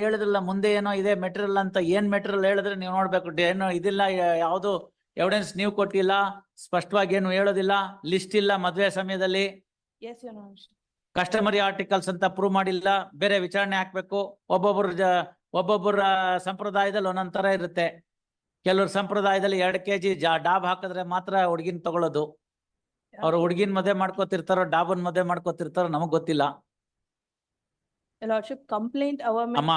ಹೇಳಿದ್ರಲ್ಲ ಮುಂದೆ ಏನೋ ಇದೆ ಮೆಟೀರಿಯಲ್ ಅಂತ, ಏನ್ ಮೆಟೀರಿಯಲ್ ಹೇಳಿದ್ರೆ ನೀವು ನೋಡ್ಬೇಕು. ಏನೋ ಇದಿಲ್ಲ, ಯಾವುದು ಎವಿಡೆನ್ಸ್ ನೀವು ಕೊಟ್ಟಿಲ್ಲ, ಸ್ಪಷ್ಟವಾಗಿ ಏನು ಹೇಳೋದಿಲ್ಲ, ಲಿಸ್ಟ್ ಇಲ್ಲ ಮದ್ವೆ ಸಮಯದಲ್ಲಿ, ಕಸ್ಟಮರಿ ಆರ್ಟಿಕಲ್ಸ್ ಅಂತ ಪ್ರೂವ್ ಮಾಡಿಲ್ಲ, ಬೇರೆ ವಿಚಾರಣೆ ಹಾಕ್ಬೇಕು. ಒಬ್ಬೊಬ್ಬರ ಸಂಪ್ರದಾಯದಲ್ಲಿ ಒಂದೊಂದ್ ತರ ಇರುತ್ತೆ. ಕೆಲವ್ರ ಸಂಪ್ರದಾಯದಲ್ಲಿ 2 kg ಡಾಬ್ ಹಾಕಿದ್ರೆ ಮಾತ್ರ ಹುಡ್ಗಿನ್ ತಗೊಳ್ಳೋದು. ಅವ್ರು ಹುಡ್ಗಿನ್ ಮದ್ವೆ ಮಾಡ್ಕೋತಿರ್ತಾರೋ ಡಾಬನ್ ಮದ್ವೆ ಮಾಡ್ಕೋತಿರ್ತಾರೋ ನಮಗ್ ಗೊತ್ತಿಲ್ಲ. ಕಂಪ್ಲೇಂಟ್ ಅಮ್ಮ,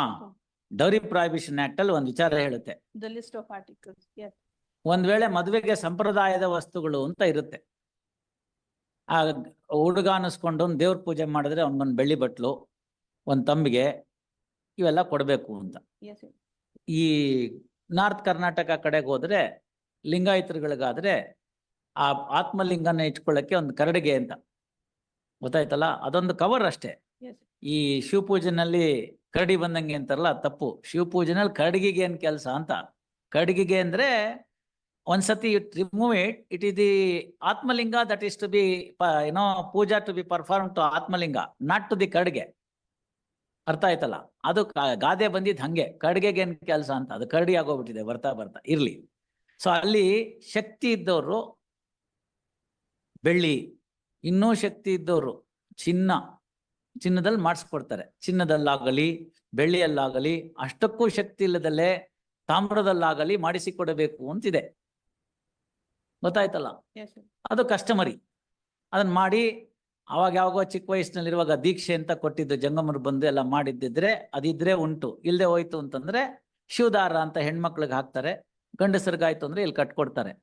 ಡೌರಿ ಪ್ರಾಹಿಬಿಷನ್ ಆಕ್ಟ್ ಅಲ್ಲಿ ಒಂದ್ ವಿಚಾರ ಹೇಳುತ್ತೆ. The list of articles. Yes. ಒಂದ್ ವೇಳೆ ಮದುವೆಗೆ ಸಂಪ್ರದಾಯದ ವಸ್ತುಗಳು ಅಂತ ಇರುತ್ತೆ. ಆ ಹುಡುಗ ಅನಿಸ್ಕೊಂಡು ಒಂದ್ ದೇವ್ರ ಪೂಜೆ ಮಾಡಿದ್ರೆ ಅವ್ನಿಗೊಂದು ಬೆಳ್ಳಿ ಬಟ್ಲು, ಒಂದ್ ತಂಬಿಗೆ, ಇವೆಲ್ಲ ಕೊಡ್ಬೇಕು ಅಂತ. Yes. ಈ ನಾರ್ತ್ ಕರ್ನಾಟಕ ಕಡೆಗೆ ಹೋದ್ರೆ ಲಿಂಗಾಯತರುಗಳಿಗಾದ್ರೆ ಆ ಆತ್ಮಲಿಂಗನ ಇಟ್ಕೊಳ್ಳಕ್ಕೆ ಒಂದು ಕರಡಿಗೆ ಅಂತ ಗೊತ್ತಾಯ್ತಲ್ಲ, ಅದೊಂದು ಕವರ್ ಅಷ್ಟೇ. Yes. ಈ ಶಿವಪೂಜೆನಲ್ಲಿ ಕರಡಿ ಬಂದಂಗೆ ಅಂತಾರಲ್ಲ, ತಪ್ಪು. ಶಿವಪೂಜೆನಲ್ಲಿ ಕರಡಿಗೆ ಏನ್ ಕೆಲಸ ಅಂತ. ಕರಡಿಗೆ ಅಂದ್ರೆ ಒಂದ್ಸತಿ remove it is the Atmalinga that is to be puja to be perform to Atmalinga, not to the karadige. ಅರ್ಥ ಆಯ್ತಲ್ಲ, ಅದು ಗಾದೆ ಬಂದಿದ್ ಹಂಗೆ. ಕರಡಿಗೆ ಏನ್ ಕೆಲಸ ಅಂತ, ಅದು ಕರಡಿ ಆಗೋಗ್ಬಿಟ್ಟಿದೆ ಬರ್ತಾ ಬರ್ತಾ. ಇರ್ಲಿ. ಸೊ ಅಲ್ಲಿ ಶಕ್ತಿ ಇದ್ದವರು ಬೆಳ್ಳಿ, ಇನ್ನೂ ಶಕ್ತಿ ಇದ್ದವರು ಚಿನ್ನದಲ್ಲಿ ಮಾಡಿಸ್ಕೊಡ್ತಾರೆ. ಚಿನ್ನದಲ್ಲಾಗಲಿ ಬೆಳ್ಳಿಯಲ್ಲಾಗಲಿ, ಅಷ್ಟಕ್ಕೂ ಶಕ್ತಿ ಇಲ್ಲದಲ್ಲೇ ತಾಮ್ರದಲ್ಲಾಗಲಿ ಮಾಡಿಸಿಕೊಡಬೇಕು ಅಂತಿದೆ. ಗೊತ್ತಾಯ್ತಲ್ಲ, ಅದು ಕಸ್ಟಮರಿ. ಅದನ್ನ ಮಾಡಿ ಅವಾಗ ಯಾವಾಗೋ ಚಿಕ್ಕ ವಯಸ್ಸಿನಲ್ಲಿರುವಾಗ ದೀಕ್ಷೆ ಅಂತ ಕೊಟ್ಟಿದ್ದು ಜಂಗಮರು ಬಂದು ಎಲ್ಲ ಮಾಡಿದ್ದಿದ್ರೆ ಅದಿದ್ರೆ ಉಂಟು. ಇಲ್ಲದೆ ಹೋಯ್ತು ಅಂತಂದ್ರೆ ಶಿವದಾರ ಅಂತ ಹೆಣ್ಮಕ್ಳಿಗೆ ಹಾಕ್ತಾರೆ, ಗಂಡಸರಿಗಾಯ್ತು ಅಂದ್ರೆ ಇಲ್ಲಿ ಕಟ್ಕೊಡ್ತಾರೆ.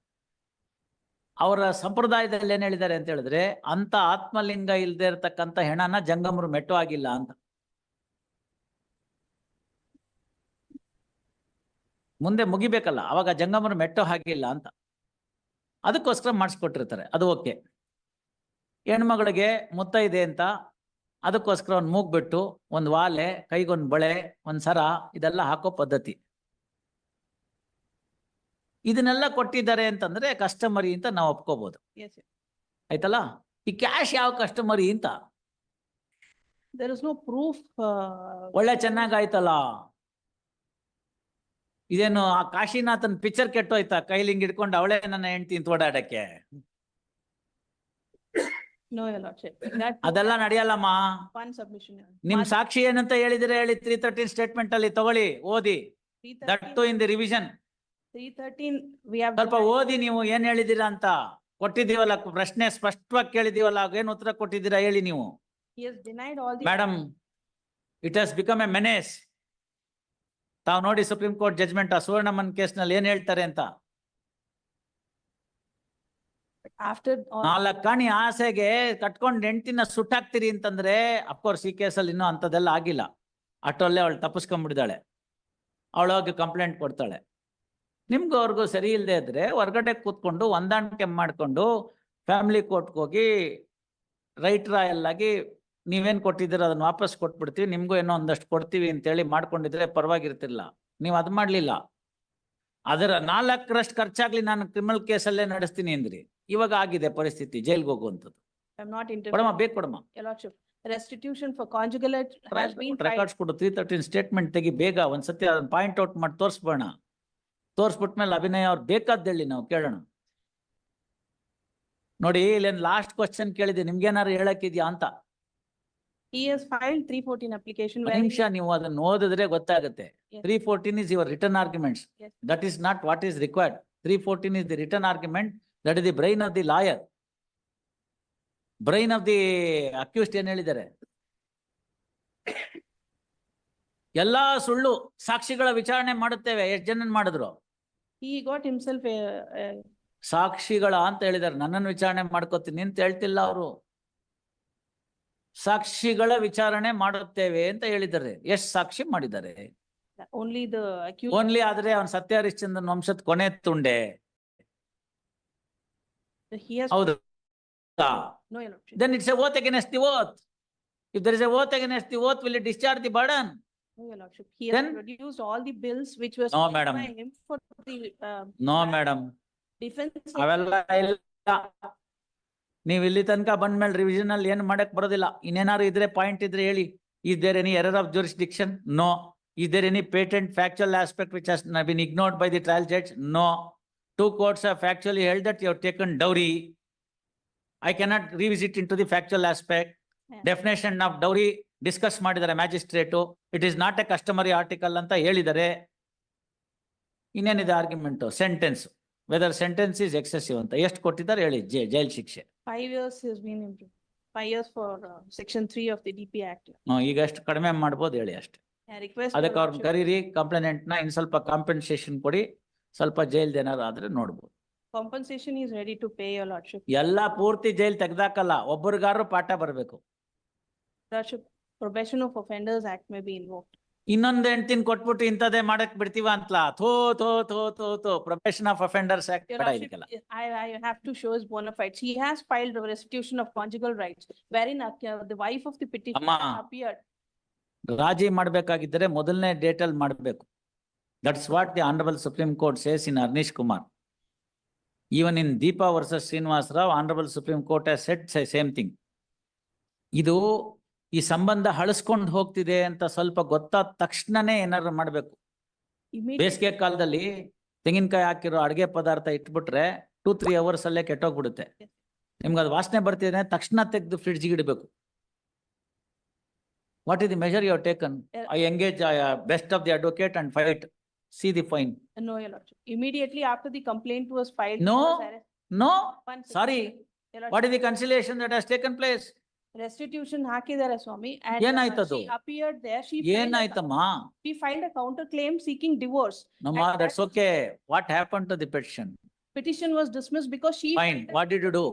ಅವರ ಸಂಪ್ರದಾಯದಲ್ಲಿ ಏನ್ ಹೇಳಿದ್ದಾರೆ ಅಂತ ಹೇಳಿದ್ರೆ, ಅಂತ ಆತ್ಮಲಿಂಗ ಇಲ್ಲದೆ ಇರತಕ್ಕಂಥ ಹೆಣನ ಜಂಗಮರು ಮೆಟ್ಟು ಆಗಿಲ್ಲ ಅಂತ. ಮುಂದೆ ಮುಗಿಬೇಕಲ್ಲ, ಅವಾಗ ಜಂಗಮರು ಮೆಟ್ಟೋ ಹಾಗಿಲ್ಲ ಅಂತ. ಅದಕ್ಕೋಸ್ಕರ ಮಾಡಿಸ್ಕೊಟ್ಟಿರ್ತಾರೆ, ಅದು ಓಕೆ. ಹೆಣ್ಮಗಳಿಗೆ ಮುತ್ತೈದೆ ಅಂತ ಅದಕ್ಕೋಸ್ಕರ ಒಂದು ಮೂಗ್ಬಿಟ್ಟು, ಒಂದು ವಾಲೆ, ಕೈಗೊಂದು ಬಳೆ, ಒಂದು ಸರ, ಇದೆಲ್ಲ ಹಾಕೋ ಪದ್ಧತಿ. ಇದನ್ನೆಲ್ಲ ಕೊಟ್ಟಿದ್ದಾರೆ ಅಂತಂದ್ರೆ ಕಸ್ಟಮರಿ ಅಂತ ನಾವು ಒಪ್ಕೋಬಹುದು. ಆಯ್ತಲ್ಲ. ಈ ಕ್ಯಾಶ್ ಯಾವ ಕಸ್ಟಮರಿ ಅಂತ there is no proof. ಒಳ್ಳೆ ಚೆನ್ನಾಗಾಯ್ತಲ್ಲ. ಇದೇನು ಆ ಕಾಶಿನಾಥನ್ ಪಿಕ್ಚರ್ ಕೆಟ್ಟೋಯ್ತಾ, ಕೈಲಿ ಹಿಂಗ್ ಹಿಡ್ಕೊಂಡು ಅವಳೇ ನನ್ನ ಹೆಂಡ್ತಿ ಅಂತ ಓಡಾಡಕ್ಕೆ? No, your lordship. ಅದೆಲ್ಲ ನಡೆಯಲ್ಲಮ್ಮ. One submission. ನಿಮ್ ಸಾಕ್ಷಿ ಏನಂತ ಹೇಳಿದ್ರೆ ಹೇಳಿ. 313 ಸ್ಟೇಟ್ಮೆಂಟ್ ಅಲ್ಲಿ ತಗೊಳ್ಳಿ, ಓದಿ. That to in the revision. 313 we have ಸ್ವಲ್ಪ ಓದಿ ನೀವು ಏನ್ ಹೇಳಿದೀರಾ ಅಂತ. ಕೊಟ್ಟಿದೀವಲ್ಲ ಪ್ರಶ್ನೆ, ಸ್ಪಷ್ಟವಾಗಿ ಕೇಳಿದೀವಲ್ಲ, ಏನ್ ಉತ್ತರ ಕೊಟ್ಟಿದ್ದೀರಾ ಹೇಳಿ ನೀವು. He has denied all the. Madam, it has become A menace. ತಾವು ನೋಡಿ ಸುಪ್ರೀಂ ಕೋರ್ಟ್ ಜಜ್ಮೆಂಟ್ ಆ ಸುವರ್ಣಮನ್ ಕೇಸ್ ನಲ್ಲಿ ಏನ್ ಹೇಳ್ತಾರೆ ಅಂತ. After 4 ಕಾಣಿ ಆಸೆಗೆ ಕಟ್ಕೊಂಡ್ ಹೆಂಡ್ತಿನ ಸುಟ್ಟಾಕ್ತಿರಿ ಅಂತಂದ್ರೆ, ಅಫ್ಕೋರ್ಸ್ ಈ ಕೇಸಲ್ಲಿ ಇನ್ನೂ ಅಂತದೆಲ್ಲ ಆಗಿಲ್ಲ. ಅಷ್ಟೊಲ್ಲೇ ಅವಳು ತಪ್ಪಿಸ್ಕೊಂಡ್ಬಿಡಿದಾಳೆ. ಅವಳೋಗಿ ಕಂಪ್ಲೇಂಟ್ ಕೊಡ್ತಾಳೆ. ನಿಮ್ಗೂ ಅವ್ರಿಗೂ ಸರಿ ಇಲ್ಲದೆ ಇದ್ರೆ ಹೊರಗಡೆ ಕೂತ್ಕೊಂಡು ಹೊಂದಾಣಿಕೆ ಮಾಡ್ಕೊಂಡು ಫ್ಯಾಮಿಲಿ ಕೋರ್ಟ್ಗೆ ಹೋಗಿ ರೈಟ್ ರಾಯಲ್ ಆಗಿ ನೀವೇನ್ ಕೊಟ್ಟಿದ್ದೀರ ಅದನ್ನ ವಾಪಸ್ ಕೊಟ್ಬಿಡ್ತೀವಿ, ನಿಮ್ಗೂ ಏನೋ ಒಂದಷ್ಟು ಕೊಡ್ತೀವಿ ಅಂತೇಳಿ ಮಾಡ್ಕೊಂಡಿದ್ರೆ ಪರವಾಗಿರ್ತಿಲ್ಲ. ನೀವು ಅದು ಮಾಡ್ಲಿಲ್ಲ. ಅದರ 4ರಷ್ಟು ಖರ್ಚಾಗ್ಲಿ ನಾನು ಕ್ರಿಮಿನಲ್ ಕೇಸಲ್ಲೇ ನಡೆಸ್ತೀನಿ ಅಂದ್ರಿ. ಇವಾಗ ಆಗಿದೆ ಪರಿಸ್ಥಿತಿ, ಜೈಲ್ಗೆ ಹೋಗುವಂಥದ್ದು. I'm not ಕೊಡಮ್ಮ, ಬೇಕು ಕೊಡಮ್ಮ. Your lordship, restitution for conjugal has been records ಕೊಡು. 313 ಸ್ಟೇಟ್ಮೆಂಟ್ ತೆಗಿ ಬೇಗ. ಒಂದ್ಸತಿ ಅದನ್ನ ಪಾಯಿಂಟ್ ಔಟ್ ಮಾಡಿ ತೋರಿಸ್ಬೋಣ. ತೋರಿಸ್ಬಿಟ್ಮೇಲೆ ಅಭಿನಯ ಅವ್ರು ಬೇಕಾದ್ದೇಳಿ ನಾವು ಕೇಳೋಣ. ನೋಡಿ, ಇಲ್ಲೇನ್ ಲಾಸ್ಟ್ ಕ್ವಶನ್ ಕೇಳಿದೆ, ನಿಮ್ಗೇನಾರು ಹೇಳಕ್ಕಿದ್ಯಾ ಅಂತ. He has filed 314 application. ನಿಮಿಷ ನೀವು ಅದನ್ನ ಓದಿದ್ರೆ ಗೊತ್ತಾಗುತ್ತೆ. 314 is your written arguments. Yes. That is not what is required. 314 is the written argument. That is the brain of the lawyer. Brain of the accused ಏನ್ ಹೇಳಿದ್ದಾರೆ? ಎಲ್ಲಾ ಸುಳ್ಳು ಸಾಕ್ಷಿಗಳ ವಿಚಾರಣೆ ಮಾಡುತ್ತೇವೆ. ಎಷ್ಟು ಜನ ಮಾಡಿದ್ರು? He got himself ಸಾಕ್ಷಿಗಳ ಅಂತ ಹೇಳಿದ್ದಾರೆ. ನನ್ನನ್ನು ವಿಚಾರಣೆ ಮಾಡ್ಕೋತೀನಿ ಅಂತ ಹೇಳ್ತಿಲ್ಲ ಅವರು. ಸಾಕ್ಷಿಗಳ ವಿಚಾರಣೆ ಮಾಡುತ್ತೇವೆ ಅಂತ ಹೇಳಿದ್ದಾರೆ. ಎಷ್ಟು ಸಾಕ್ಷಿ ಮಾಡಿದ್ದಾರೆ? only the accused. ಓನ್ಲಿ ಆದ್ರೆ ಅವನ್ ಸತ್ಯ ಹರಿಶ್ಚಂದ್ರನ್ ವಂಶದ ಕೊನೆ ತುಂಡೆ. He has. ಹೌದು. No, your lordship. Then it's a oath against the oath. If there is a oath against the oath, will it discharge the burden? No, your lordship. He has Then- produced all the bills which were No, submitted madam. by him for the no madam, defense. ಅವೆಲ್ಲ ಇಲ್ಲ. ನೀವು ಇಲ್ಲಿ ತನಕ ಬಂದ್ಮೇಲೆ revision ಅಲ್ಲಿ ಏನ್ ಮಾಡಕ್ ಬರೋದಿಲ್ಲ. ಇನ್ನೇನಾದ್ರು ಇದ್ರೆ ಪಾಯಿಂಟ್ ಇದ್ರೆ ಹೇಳಿ. Is there any error of jurisdiction? No. Is there any patent factual aspect which has not been ignored by the trial judge? No. Two courts have factually held that you have taken dowry. I cannot revisit into the factual aspect. Yeah. Definition of dowry discuss ಮಾಡಿದ್ದಾರೆ magistrate. It is not a customary article ಅಂತ ಹೇಳಿದ್ದಾರೆ. ಇನ್ನೇನಿದೆ argument? Sentence, whether sentence is excessive ಅಂತ ಎಷ್ಟು ಕೊಟ್ಟಿದ್ದಾರೆ ಹೇಳಿ? Jail ಶಿಕ್ಷೆ 5 years has been improved. 5 years for section 3 of the DP Act. ಈಗ ಎಷ್ಟು ಕಡಿಮೆ ಮಾಡ್ಬೋದು ಹೇಳಿ ಅಷ್ಟೇ. I request. ಅದಕ್ಕೆ ಅವ್ರನ್ನ ಕರೀರಿ, ಕಂಪ್ಲೇನೆಂಟ್ ನ ಇನ್ ಸ್ವಲ್ಪ ಕಾಂಪೆನ್ಸೇಷನ್ ಕೊಡಿ, ಸ್ವಲ್ಪ ಜೈಲ್ ಏನಾದ್ರು ಆದ್ರೆ ನೋಡ್ಬೋದು. Compensation is ready to pay, your lordship. ಎಲ್ಲ ಪೂರ್ತಿ ಜೈಲ್ ತೆಗ್ದಾಕಲ್ಲ, ಒಬ್ಬರಿಗಾರು ಪಾಠ ಬರ್ಬೇಕು. Lordship, Probation of Offenders Act may be invoked. ಇನ್ನೊಂದು ಹೆಂಡ್ತಿನ ಕೊಟ್ಬಿಟ್ಟು ಇಂಥದೇ ಮಾಡಕ್ ಬಿಡ್ತೀವ ಅಂತಲಾ? ಥೋ ಥೋ ಥೋ ಥೋ ಥೋ. Probation of offenders act Your ಬೇಡ lordship, ಇದಕ್ಕೆಲ್ಲ. I have to show his bona fides. He has filed a restitution of conjugal rights wherein the wife of the petitioner Amma. has appeared. ರಾಜಿ ಮಾಡ್ಬೇಕಾಗಿದ್ದರೆ ಮೊದಲನೇ ಡೇಟ್ ಅಲ್ಲಿ ಮಾಡ್ಬೇಕು. That's what the honourable supreme court says in Arnesh Kumar. Even in Deepa versus Srinivas Rao, honourable supreme court has said same thing. ಇದು ಈ ಸಂಬಂಧ ಹಳಸ್ಕೊಂಡು ಹೋಗ್ತಿದೆ ಅಂತ ಸ್ವಲ್ಪ ಗೊತ್ತಾದ ತಕ್ಷಣನೇ ಏನಾದ್ರು ಮಾಡ್ಬೇಕು. Immediately, ಬೇಸಿಗೆ ಕಾಲದಲ್ಲಿ ತೆಂಗಿನಕಾಯಿ ಹಾಕಿರೋ ಅಡುಗೆ ಪದಾರ್ಥ ಇಟ್ಬಿಟ್ರೆ 2-3 hours ಅಲ್ಲೇ ಕೆಟ್ಟೋಗ್ಬಿಡುತ್ತೆ. ನಿಮ್ಗೆ ಅದು ವಾಸನೆ ಬರ್ತಿದೆ ತಕ್ಷಣ ತೆಗೆದು ಫ್ರಿಡ್ಜ್ಗೆ ಇಡಬೇಕು. What is the measure you have taken? I engage best of the advocate and fight. See the fine. no, your lordship. Immediately after the complaint was filed. No. he was arrested. No, One second. Sorry. Your lordship, what is the conciliation that has taken place? restitution ಹಾಕಿದ್ದಾರೆ ಸ್ವಾಮಿ. And ಏನಾಯ್ತದು? she appeared there. ಏನಾಯ್ತಮ್ಮ? She filed a counter claim seeking divorce. ನಮ್ಮ And that's that okay. What happen to the petition? petition was dismissed because she. Fine. filed a- what did you do?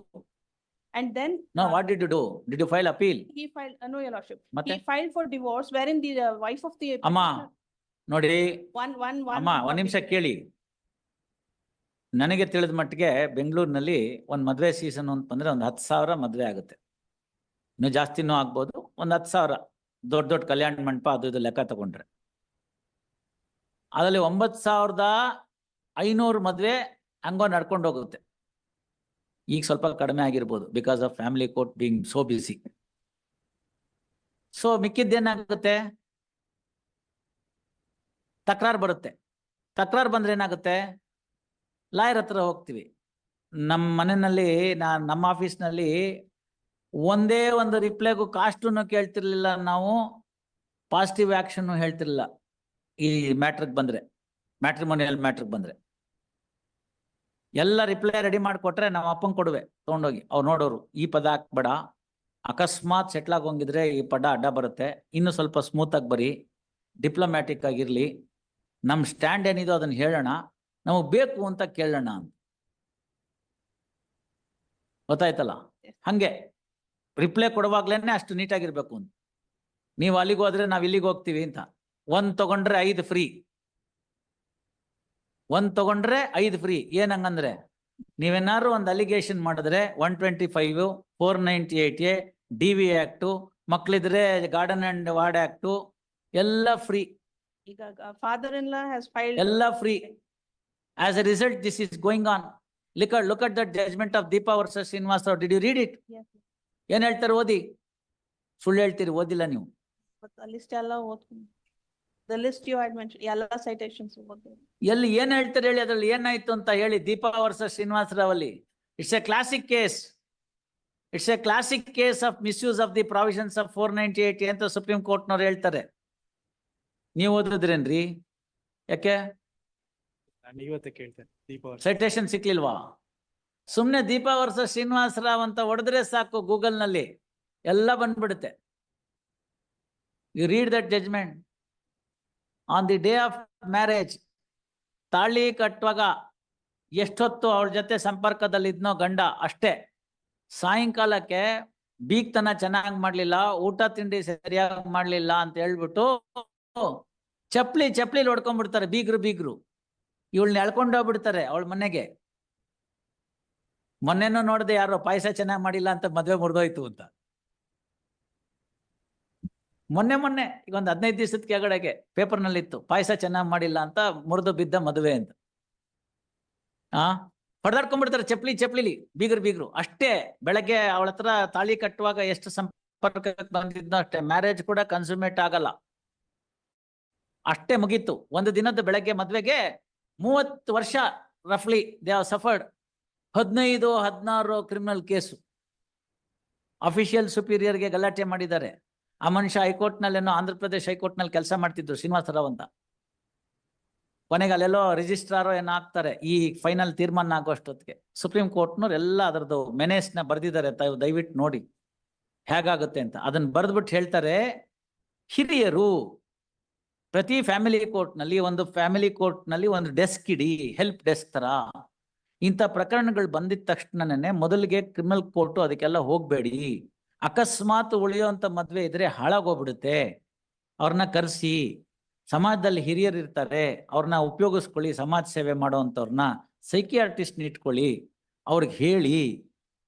And then. No, what did you do? Did you file appeal? He filed, no, your lordship. ಮತ್ತೆ? He filed for divorce wherein the wife of the. ಅಮ್ಮ petitioner- ನೋಡಿ One. ಅಮ್ಮ ಒಂದ್ ನಿಮಿಷ ಕೇಳಿ. ನನಗೆ ತಿಳಿದ ಮಟ್ಟಿಗೆ ಬೆಂಗಳೂರಿನಲ್ಲಿ ಒಂದ್ ಮದ್ವೆ ಸೀಸನ್ ಅಂತಂದ್ರೆ ಒಂದು 10,000 ಮದ್ವೆ ಆಗುತ್ತೆ. ಇನ್ನು ಜಾಸ್ತಿನೂ ಆಗ್ಬೋದು. ಒಂದು 10,000 ದೊಡ್ಡ ದೊಡ್ಡ ಕಲ್ಯಾಣ ಮಂಟಪ ಅದು ಇದು ಲೆಕ್ಕ ತಗೊಂಡ್ರೆ ಅದರಲ್ಲಿ 9,500 ಮದ್ವೆ ಹಂಗೋ ನಡ್ಕೊಂಡು ಹೋಗುತ್ತೆ. ಈಗ ಸ್ವಲ್ಪ ಕಡಿಮೆ ಆಗಿರ್ಬೋದು because of family court being so busy. So ಮಿಕ್ಕಿದ್ದೇನಾಗುತ್ತೆ? ತಕರಾರು ಬರುತ್ತೆ. ತಕರಾರು ಬಂದ್ರೆ ಏನಾಗುತ್ತೆ? ಲಾಯರ್ ಹತ್ರ ಹೋಗ್ತೀವಿ. ನಮ್ಮ ಮನೆಯಲ್ಲಿ ನಮ್ಮ ಆಫೀಸ್ನಲ್ಲಿ ಒಂದೇ ಒಂದು ರಿಪ್ಲೈಗೂ ಕಾಸ್ಟನ್ನು ಕೇಳ್ತಿರ್ಲಿಲ್ಲ ನಾವು, ಪಾಸಿಟಿವ್ ಆಕ್ಷನ್ ಹೇಳ್ತಿರ್ಲಿಲ್ಲ. ಈ ಮ್ಯಾಟ್ರಿಗೆ ಬಂದ್ರೆ, ಮ್ಯಾಟ್ರಿಮೋನಿಯಲ್ ಮ್ಯಾಟ್ರಿಗೆ ಬಂದ್ರೆ ಎಲ್ಲ ರಿಪ್ಲೈ ರೆಡಿ ಮಾಡಿಕೊಟ್ರೆ ನಮ್ಮ ಅಪ್ಪಂಗೆ ಕೊಡುವೆ ತೊಗೊಂಡೋಗಿ. ಅವ್ರು ನೋಡೋರು, ಈ ಪದ ಹಾಕ್ಬೇಡ, ಅಕಸ್ಮಾತ್ ಸೆಟ್ಲ್ ಆಗೋಂಗಿದ್ರೆ ಈ ಪದ ಅಡ್ಡ ಬರುತ್ತೆ, ಇನ್ನು ಸ್ವಲ್ಪ ಸ್ಮೂತ್ ಆಗಿ ಬರಿ, ಡಿಪ್ಲೊಮ್ಯಾಟಿಕ್ ಆಗಿರ್ಲಿ, ನಮ್ಮ ಸ್ಟ್ಯಾಂಡ್ ಏನಿದೋ ಅದನ್ನ ಹೇಳೋಣ, ನಮಗ್ ಬೇಕು ಅಂತ ಕೇಳೋಣ ಅಂತ. ಗೊತ್ತಾಯ್ತಲ್ಲ? ಹಂಗೆ ರಿಪ್ಲೈ ಕೊಡುವಾಗ್ಲೇನೆ ಅಷ್ಟು ನೀಟಾಗಿರ್ಬೇಕು ಅಂತ. ನೀವು ಅಲ್ಲಿಗೆ ಹೋದ್ರೆ ನಾವ್ ಇಲ್ಲಿಗೆ ಹೋಗ್ತೀವಿ ಅಂತ. 1 ತಗೊಂಡ್ರೆ 5 ಫ್ರೀ, 1 ತಗೊಂಡ್ರೆ 5 ಫ್ರೀ. ಏನಂಗಂದ್ರೆ ನೀವೇನಾದ್ರು ಒಂದು ಅಲಿಗೇಷನ್ ಮಾಡಿದ್ರೆ 125, 498A, DV ಆಕ್ಟು, ಮಕ್ಳಿದ್ರೆ ಗಾರ್ಡನ್ ಅಂಡ್ ವಾರ್ಡ್ ಆಕ್ಟು ಎಲ್ಲ ಫ್ರೀ. ಈಗ father-in-law has filed. ಎಲ್ಲ free. As a result, this is going on. Look at the judgment of Deepa versus Srinivas Rao. Did you read it? Yes. ಏನ್ ಹೇಳ್ತಾರೆ? ಓದಿ. ಸುಳ್ಳು ಹೇಳ್ತೀರಿ, ಓದಿಲ್ಲ ನೀವು. But the list ಎಲ್ಲ ಓದ್ಕೊಂಡು. The list you had mentioned, ಎಲ್ಲ citations ಓದ್ಕೊಂಡು. ಎಲ್ಲಿ ಏನ್ ಹೇಳ್ತಾರೆ ಹೇಳಿ, ಅದ್ರಲ್ಲಿ ಏನಾಯ್ತು ಅಂತ ಹೇಳಿ. ದೀಪಾ ವರ್ಸಸ್ ಶ್ರೀನಿವಾಸ್ ರಾವ್ ಅಲ್ಲಿ it's A classic case. It's A classic case of misuse of the provisions of 498 ಅಂತ ಸುಪ್ರೀಂ ಕೋರ್ಟ್ನವ್ರು ಹೇಳ್ತಾರೆ. ನೀವು ಓದಿದ್ರೇನ್ರಿ? ಯಾಕೆ ಇವತ್ತೇ ಕೇಳ್ತೇನೆ. ದೀಪಾವಳಿ ಸೈಟೇಷನ್ ಸಿಕ್ಲಿಲ್ವಾ? ಸುಮ್ನೆ ದೀಪಾ ವರ್ಸಸ್ ಶ್ರೀನಿವಾಸ್ ರಾವ್ ಅಂತ ಹೊಡೆದ್ರೆ ಸಾಕು, ಗೂಗಲ್ ನಲ್ಲಿ ಎಲ್ಲ ಬಂದ್ಬಿಡುತ್ತೆ. You read that judgment. On the day of marriage, ತಾಳಿ ಕಟ್ಟುವಾಗ ಎಷ್ಟೊತ್ತು ಅವಳ ಜೊತೆ ಸಂಪರ್ಕದಲ್ಲಿ ಇದ್ನೋ ಗಂಡ ಅಷ್ಟೇ. ಸಾಯಂಕಾಲಕ್ಕೆ ಬೀಗ್ತನ ಚೆನ್ನಾಗಿ ಮಾಡ್ಲಿಲ್ಲ, ಊಟ ತಿಂಡಿ ಸರಿಯಾಗಿ ಮಾಡ್ಲಿಲ್ಲ ಅಂತ ಹೇಳ್ಬಿಟ್ಟು ಚಪ್ಲಿ ಹೊಡ್ಕೊಂಡ್ಬಿಡ್ತಾರೆ ಬೀಗ್ರು. ಇವಳನ್ನ ಎಳ್ಕೊಂಡೋಗ್ಬಿಡ್ತಾರೆ ಅವಳ ಮನೆಗೆ. ಮೊನ್ನೆನೂ ನೋಡ್ದೆ, ಯಾರೋ ಪಾಯಸ ಚೆನ್ನಾಗಿ ಮಾಡಿಲ್ಲ ಅಂತ ಮದ್ವೆ ಮುರಿದೋಯ್ತು ಅಂತ. ಮೊನ್ನೆ ಈಗ ಒಂದು 15 ದಿವಸದ ಕೆಳಗಡೆಗೆ ಪೇಪರ್ನಲ್ಲಿ ಇತ್ತು, ಪಾಯಸ ಚೆನ್ನಾಗಿ ಮಾಡಿಲ್ಲ ಅಂತ ಮುರಿದು ಬಿದ್ದ ಮದುವೆ ಅಂತ. ಹೊಡೆದಾಡ್ಕೊಂಡ್ಬಿಡ್ತಾರೆ ಚಪ್ಲಿಲಿ ಬೀಗ್ರು ಅಷ್ಟೇ. ಬೆಳಗ್ಗೆ ಅವಳ ಹತ್ರ ತಾಳಿ ಕಟ್ಟುವಾಗ ಎಷ್ಟು ಸಂಪರ್ಕ ಬಂದಿದ್ನೋ ಅಷ್ಟೇ. ಮ್ಯಾರೇಜ್ ಕೂಡ ಕನ್ಸುಮೇಟ್ ಆಗಲ್ಲ. ಅಷ್ಟೇ ಮುಗೀತು. ಒಂದು ದಿನದ ಬೆಳಗ್ಗೆ ಮದ್ವೆಗೆ 30 ವರ್ಷ ರಫ್ಲಿ they have suffered. 15-16 criminal case. Official ಸುಪೀರಿಯರ್ಗೆ ಗಲಾಟೆ ಮಾಡಿದ್ದಾರೆ. ಆ ಮನುಷ್ಯ ಹೈಕೋರ್ಟ್ ನಲ್ಲೇನೋ ಆಂಧ್ರ ಪ್ರದೇಶ್ ಹೈಕೋರ್ಟ್ ನಲ್ಲಿ ಕೆಲಸ ಮಾಡ್ತಿದ್ರು, ಶ್ರೀನಿವಾಸರಾವ್ ಅಂತ. ಕೊನೆಗೆ ಅಲ್ಲೆಲ್ಲೋ ರಿಜಿಸ್ಟ್ರಾರೋ ಏನೋ ಆಗ್ತಾರೆ ಈ ಫೈನಲ್ ತೀರ್ಮಾನ ಆಗೋಷ್ಟೊತ್ತಿಗೆ. ಸುಪ್ರೀಂ ಕೋರ್ಟ್ನವ್ರು ಎಲ್ಲ ಅದರದ್ದು ಮೆನೇಸ್ನ ಬರ್ದಿದ್ದಾರೆ, ದಯವಿಟ್ಟು ನೋಡಿ ಹೇಗಾಗುತ್ತೆ ಅಂತ. ಅದನ್ನ ಬರೆದ್ಬಿಟ್ಟು ಹೇಳ್ತಾರೆ, ಹಿರಿಯರು ಪ್ರತಿ ಫ್ಯಾಮಿಲಿ ಕೋರ್ಟ್ ನಲ್ಲಿ ಒಂದು ಡೆಸ್ಕ್ ಇಡಿ, ಹೆಲ್ಪ್ ಡೆಸ್ಕ್ ತರ. ಇಂಥ ಪ್ರಕರಣಗಳು ಬಂದಿದ ತಕ್ಷಣನೇ ಮೊದಲಿಗೆ ಕ್ರಿಮಿನಲ್ ಕೋರ್ಟು ಅದಕ್ಕೆಲ್ಲ ಹೋಗ್ಬೇಡಿ. ಅಕಸ್ಮಾತ್ ಉಳಿಯುವಂತ ಮದ್ವೆ ಇದ್ರೆ ಹಾಳಾಗೋಗ್ಬಿಡುತ್ತೆ. ಅವ್ರನ್ನ ಕರೆಸಿ, ಸಮಾಜದಲ್ಲಿ ಹಿರಿಯರು ಇರ್ತಾರೆ, ಅವ್ರನ್ನ ಉಪಯೋಗಿಸ್ಕೊಳ್ಳಿ. ಸಮಾಜ ಸೇವೆ ಮಾಡೋವಂಥವ್ರನ್ನ ಸೈಕಿಯಾಟ್ರಿಸ್ಟ್ ಇಟ್ಕೊಳ್ಳಿ, ಅವ್ರಿಗೆ ಹೇಳಿ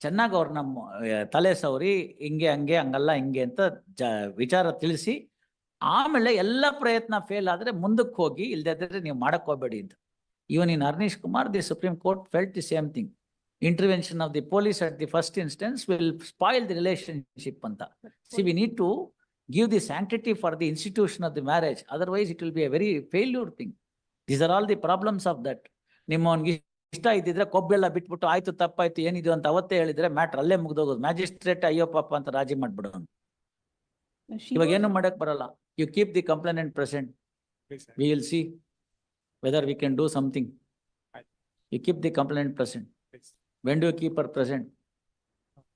ಚೆನ್ನಾಗಿ ಅವ್ರನ್ನ ತಲೆ ಸವರಿ, ಹಿಂಗೆ ಹಂಗೆ ಹಂಗಲ್ಲ ಹಿಂಗೆ ಅಂತ ವಿಚಾರ ತಿಳಿಸಿ, ಆಮೇಲೆ ಎಲ್ಲ ಪ್ರಯತ್ನ ಫೇಲ್ ಆದ್ರೆ ಮುಂದಕ್ಕೆ ಹೋಗಿ, ಇಲ್ದಿದ್ರೆ ನೀವು ಮಾಡಕ್ ಹೋಗ್ಬೇಡಿ ಅಂತ. Even in Arnish Kumar, the Supreme Court felt the same thing. Intervention of the police at the first instance will spoil the relationship anta. See, we need to give the sanctity for the institution of the marriage. Otherwise, it will be a very failure thing. These are all the problems of that. ನಿಮ್ಮವನ್ಗೆ ಇಷ್ಟ ಇದ್ದಿದ್ರೆ ಕೊಬ್ಬೆಲ್ಲ ಬಿಟ್ಬಿಟ್ಟು ಆಯ್ತು ತಪ್ಪಾಯ್ತು ಏನಿದು ಅಂತ ಅವತ್ತೇ ಹೇಳಿದ್ರೆ matter ಅಲ್ಲೇ ಮುಗ್ದೋಗೋದು. ಮ್ಯಾಜಿಸ್ಟ್ರೇಟ್ ಅಯ್ಯೋ ಪಾಪ ಅಂತ ರಾಜಿ ಮಾಡ್ಬಿಡೋನು. ಇವಾಗ ಏನು ಮಾಡಕ್ ಬರಲ್ಲ. You keep the complainant present. Please, sir. We will see whether we can do something. Aye. You keep the complainant present. Please. When do you keep her present?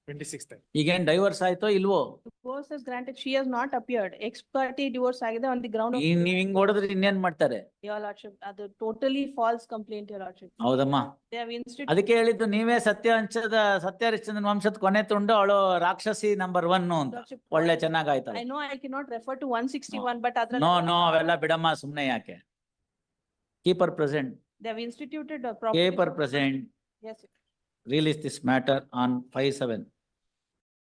26th. ಈಗೇನ್ ಡೈವರ್ಸ್ ಆಯ್ತೋ ಇಲ್ವೋ? Divorce is granted, she has not appeared. Ex parte divorce ಆಗಿದೆ on the ground of. ನೀವ್ ಹಿಂಗ್ ಹೊಡೆದ್ರೆ ಇನ್ನೇನ್ ಮಾಡ್ತಾರೆ? Your lordship, ಅದು totally false complaint, your lordship. ಹೌದಮ್ಮ, They have instituted. ಅದಕ್ಕೆ ಹೇಳಿದ್ದು ನೀವೇ ಸತ್ಯಹರಿಶ್ಚಂದ್ರನ್ ವಂಶದ ಕೊನೆ ತುಂಡು, ಅವಳು ರಾಕ್ಷಸಿ ನಂಬರ್ 1 ಅಂತ. Lordship, ಒಳ್ಳೆ ಚೆನ್ನಾಗಾಯ್ತಲ್ಲ. I know I cannot refer to 161, but ಅದ್ರಲ್ಲಿ. ನೋ ಅವೆಲ್ಲ ಬಿಡಮ್ಮ, ಸುಮ್ನೆ ಯಾಕೆ? Keep her present. They have instituted a Keep her property. present. Yes, sir. Release this matter on 5/7.